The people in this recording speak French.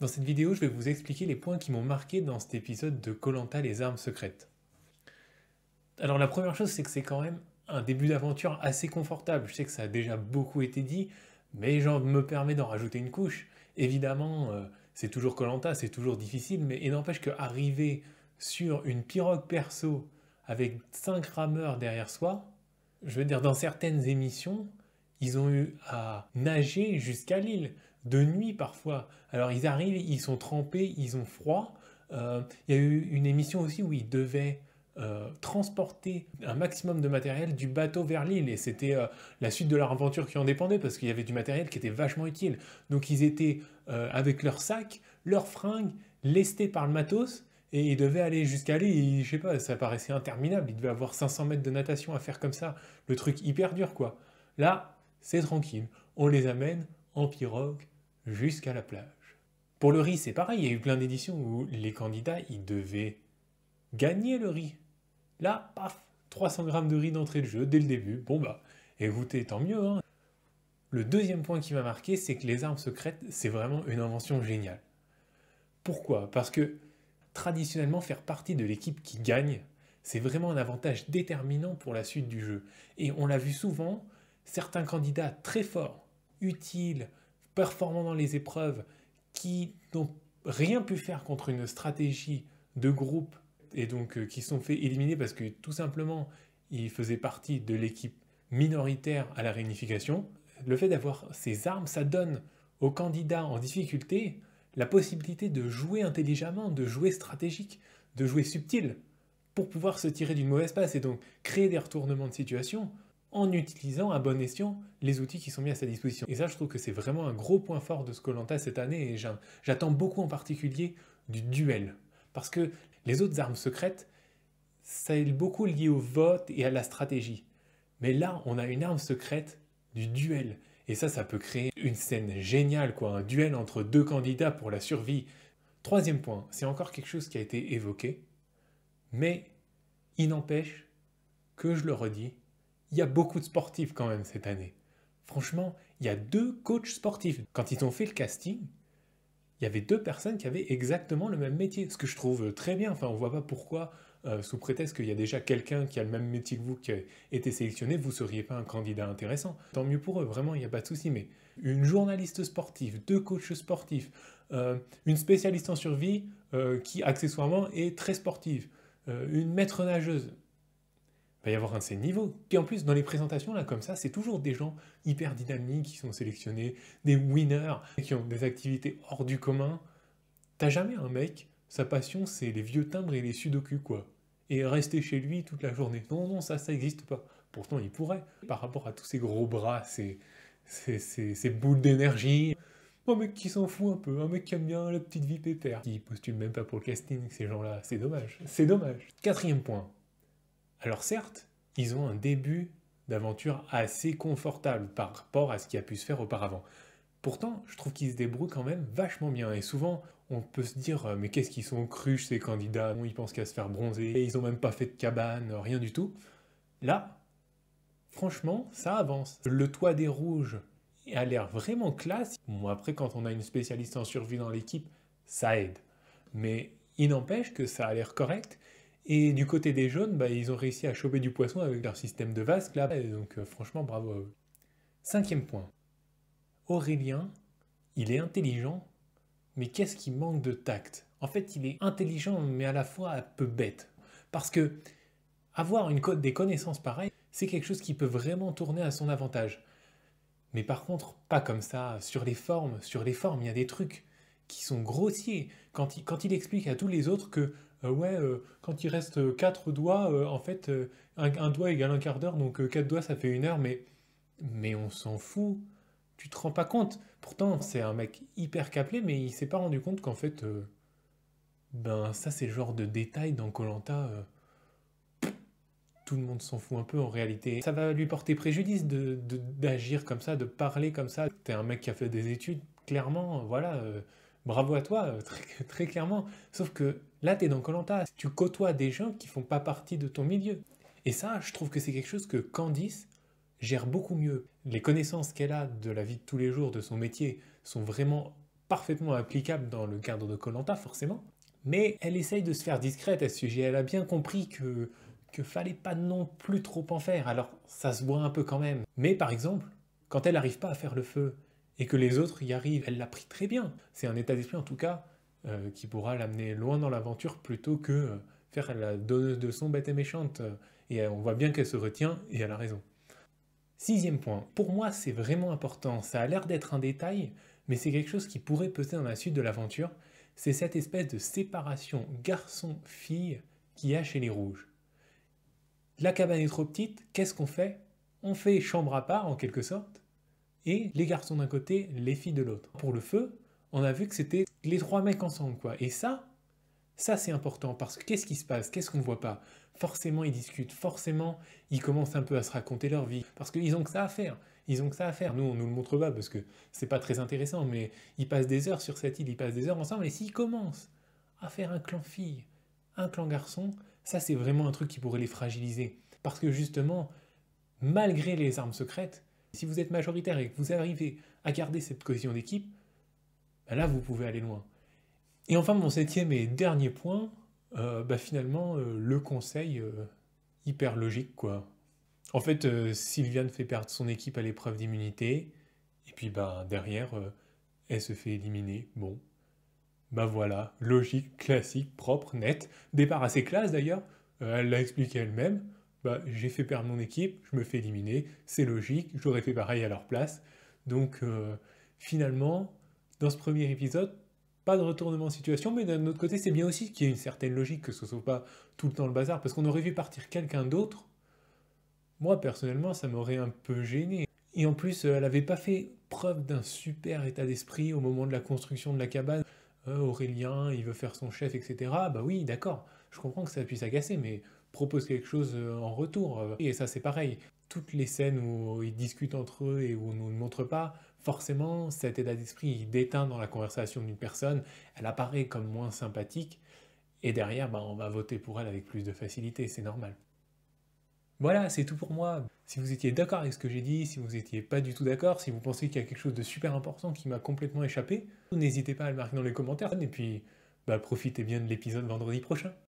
Dans cette vidéo, je vais vous expliquer les points qui m'ont marqué dans cet épisode de koh les armes secrètes. Alors la première chose, c'est que c'est quand même un début d'aventure assez confortable. Je sais que ça a déjà beaucoup été dit, mais j'en me permets d'en rajouter une couche. Évidemment, c'est toujours koh c'est toujours difficile, mais il n'empêche qu'arriver sur une pirogue perso avec 5 rameurs derrière soi, je veux dire, dans certaines émissions, ils ont eu à nager jusqu'à l'île, de nuit parfois. Alors ils arrivent, ils sont trempés, ils ont froid. Il y a eu une émission aussi où ils devaient transporter un maximum de matériel du bateau vers l'île. Et c'était la suite de leur aventure qui en dépendait parce qu'il y avait du matériel qui était vachement utile. Donc ils étaient avec leur sac, leurs fringues, lestés par le matos. Et ils devaient aller jusqu'à l'île, et je sais pas, ça paraissait interminable. Ils devaient avoir 500 mètres de natation à faire comme ça. Le truc hyper dur, quoi. Là, c'est tranquille. On les amène en pirogue jusqu'à la plage. Pour le riz, c'est pareil. Il y a eu plein d'éditions où les candidats, ils devaient gagner le riz. Là, paf, 300 grammes de riz d'entrée de jeu dès le début. Bon bah, écoutez, tant mieux, hein. Le deuxième point qui m'a marqué, c'est que les armes secrètes, c'est vraiment une invention géniale. Pourquoi? Parce que traditionnellement, faire partie de l'équipe qui gagne, c'est vraiment un avantage déterminant pour la suite du jeu. Et on l'a vu souvent, certains candidats très forts, utiles, performants dans les épreuves, qui n'ont rien pu faire contre une stratégie de groupe et donc qui sont fait éliminer parce que tout simplement ils faisaient partie de l'équipe minoritaire à la réunification. Le fait d'avoir ces armes, ça donne aux candidats en difficulté la possibilité de jouer intelligemment, de jouer stratégique, de jouer subtil, pour pouvoir se tirer d'une mauvaise passe et donc créer des retournements de situation en utilisant à bon escient les outils qui sont mis à sa disposition. Et ça, je trouve que c'est vraiment un gros point fort de ce koh cette année, et j'attends beaucoup en particulier du duel. Parce que les autres armes secrètes, ça est beaucoup lié au vote et à la stratégie. Mais là, on a une arme secrète du duel. Et ça peut créer une scène géniale, quoi, un duel entre deux candidats pour la survie. Troisième point, c'est encore quelque chose qui a été évoqué, mais il n'empêche que, je le redis, il y a beaucoup de sportifs quand même cette année. Franchement, il y a 2 coachs sportifs. Quand ils ont fait le casting, il y avait 2 personnes qui avaient exactement le même métier, ce que je trouve très bien. Enfin, on ne voit pas pourquoi, sous prétexte qu'il y a déjà quelqu'un qui a le même métier que vous qui a été sélectionné, vous ne seriez pas un candidat intéressant. Tant mieux pour eux, vraiment, il n'y a pas de souci. Mais une journaliste sportive, 2 coachs sportifs, une spécialiste en survie qui accessoirement est très sportive, une maître nageuse, il va y avoir un de ces niveaux. Puis en plus, dans les présentations, là, comme ça, c'est toujours des gens hyper dynamiques qui sont sélectionnés, des winners, qui ont des activités hors du commun. T'as jamais un mec, sa passion, c'est les vieux timbres et les sudoku, quoi. Et rester chez lui toute la journée. Non, non, ça n'existe pas. Pourtant, il pourrait, par rapport à tous ces gros bras, ces boules d'énergie. Un mec qui s'en fout un peu, un mec qui aime bien la petite vie pépère. Qui postule même pas pour le casting, ces gens-là. C'est dommage. C'est dommage. Quatrième point. Alors certes, ils ont un début d'aventure assez confortable par rapport à ce qui a pu se faire auparavant. Pourtant, je trouve qu'ils se débrouillent quand même vachement bien. Et souvent, on peut se dire, mais qu'est-ce qu'ils sont cruches ces candidats? Ils pensent qu'à se faire bronzer, et ils n'ont même pas fait de cabane, rien du tout. Là, franchement, ça avance. Le toit des rouges a l'air vraiment classe. Bon, après, quand on a une spécialiste en survie dans l'équipe, ça aide. Mais il n'empêche que ça a l'air correct. Et du côté des jaunes, bah, ils ont réussi à choper du poisson avec leur système de vasque là. Et donc franchement, bravo à eux. Cinquième point. Aurélien, il est intelligent, mais qu'est-ce qui manque de tact? En fait, il est intelligent, mais à la fois un peu bête. Parce que avoir des connaissances pareilles, c'est quelque chose qui peut vraiment tourner à son avantage. Mais par contre, pas comme ça. Sur les formes, il y a des trucs qui sont grossiers. Quand il explique à tous les autres que quand il reste 4 doigts, en fait, un doigt égale un quart d'heure, donc 4 doigts ça fait 1 heure, mais on s'en fout. Tu te rends pas compte. Pourtant, c'est un mec hyper câblé, mais il s'est pas rendu compte qu'en fait, ben ça c'est le genre de détail dans koh tout le monde s'en fout un peu en réalité. Ça va lui porter préjudice d'agir comme ça, de parler comme ça. T'es un mec qui a fait des études, clairement, voilà, bravo à toi, très, très clairement. Sauf que là, t'es dans koh tu côtoies des gens qui font pas partie de ton milieu. Et ça, je trouve que c'est quelque chose que Candice gère beaucoup mieux. Les connaissances qu'elle a de la vie de tous les jours, de son métier, sont vraiment parfaitement applicable dans le cadre de koh forcément. Mais elle essaye de se faire discrète à ce sujet. Elle a bien compris que fallait pas non plus trop en faire. Alors ça se voit un peu quand même. Mais par exemple, quand elle n'arrive pas à faire le feu et que les autres y arrivent, elle l'a pris très bien. C'est un état d'esprit en tout cas qui pourra l'amener loin dans l'aventure plutôt que faire la donneuse de son bête et méchante. Et on voit bien qu'elle se retient et elle a raison. Sixième point, pour moi c'est vraiment important, ça a l'air d'être un détail, mais c'est quelque chose qui pourrait peser dans la suite de l'aventure, c'est cette espèce de séparation garçon-fille qu'il y a chez les rouges. La cabane est trop petite, qu'est-ce qu'on fait? On fait chambre à part en quelque sorte, et les garçons d'un côté, les filles de l'autre. Pour le feu, on a vu que c'était les trois mecs ensemble, quoi. Et ça c'est important, parce que qu'est-ce qui se passe? Qu'est-ce qu'on ne voit pas? Forcément, ils discutent, forcément, ils commencent un peu à se raconter leur vie, parce qu'ils ont que ça à faire. Ils ont que ça à faire. Nous, on nous le montre pas, parce que c'est pas très intéressant, mais ils passent des heures sur cette île, ils passent des heures ensemble, et s'ils commencent à faire un clan fille, un clan garçon, ça c'est vraiment un truc qui pourrait les fragiliser. Parce que justement, malgré les armes secrètes, si vous êtes majoritaire et que vous arrivez à garder cette cohésion d'équipe, ben là vous pouvez aller loin. Et enfin, mon septième et dernier point, finalement, le conseil hyper logique, quoi. En fait, Sylviane fait perdre son équipe à l'épreuve d'immunité, et puis derrière, elle se fait éliminer. Bon, voilà, logique, classique, propre, net. Départ assez classe d'ailleurs, elle l'a expliqué elle-même. J'ai fait perdre mon équipe, je me fais éliminer, c'est logique, j'aurais fait pareil à leur place. Donc finalement, dans ce premier épisode, pas de retournement de situation, mais d'un autre côté, c'est bien aussi qu'il y ait une certaine logique, que ce soit pas tout le temps le bazar, parce qu'on aurait vu partir quelqu'un d'autre. Moi, personnellement, ça m'aurait un peu gêné. Et en plus, elle n'avait pas fait preuve d'un super état d'esprit au moment de la construction de la cabane. Aurélien, il veut faire son chef, etc. Bah oui, d'accord, je comprends que ça puisse agacer, mais propose quelque chose en retour. Et ça, c'est pareil. Toutes les scènes où ils discutent entre eux et où on ne nous le montre pas, forcément, cet état d'esprit, il déteint dans la conversation d'une personne, elle apparaît comme moins sympathique, et derrière, on va voter pour elle avec plus de facilité, c'est normal. Voilà, c'est tout pour moi. Si vous étiez d'accord avec ce que j'ai dit, si vous n'étiez pas du tout d'accord, si vous pensez qu'il y a quelque chose de super important qui m'a complètement échappé, n'hésitez pas à le marquer dans les commentaires, et puis profitez bien de l'épisode vendredi prochain.